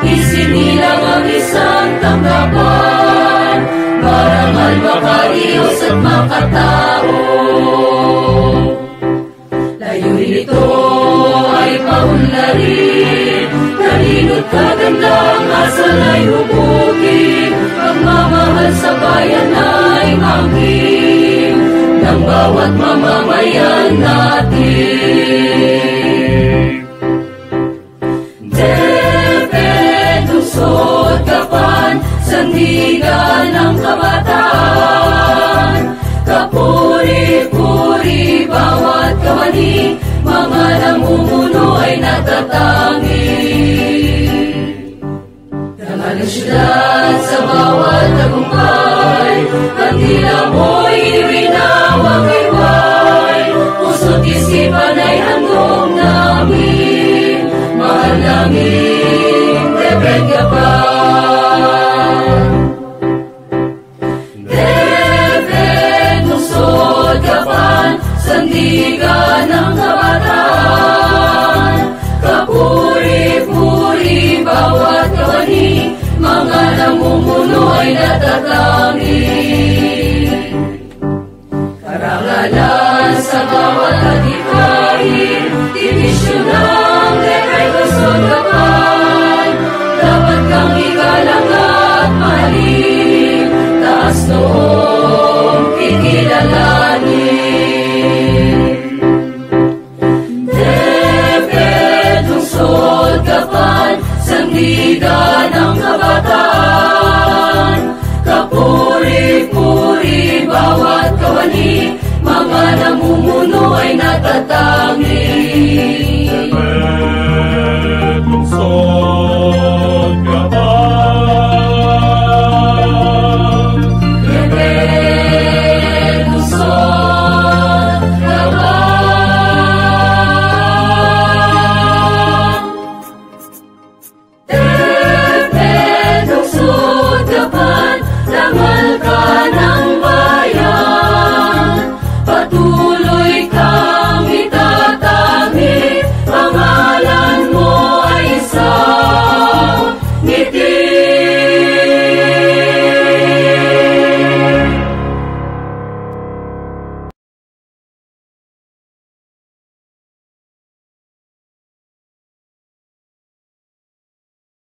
Isinilang ang isang tanggapan, marangal makarios at makatao. Layunin ito ay paunlarin, talino't kagandang asal ay hubugin, pagmamahal sa bayan ay mangkin ng bawat mamamayan natin. Sandigan ng kabataan, kapuri-puri bawat kawani, mga namumuno ay natatangi. Dangal ng syudad sa bawat tagumpay, kandila mo'y winawag-iway, puso't isipan ay handog namin, mahal namin, Reverend Gabay. Sandigan ng kabataan, kapuri-puri bawat kawani, mga namumuno ay natatangi. Karangalan sa bawat adhikain, dibisyon ng Reverend Luzon Gabay, dapat kang igalang at mahalin, taas noong kikilalanin. Sandigan ng kabataan, kapuri-puri bawat kawani, mga namumuno ay natatangi.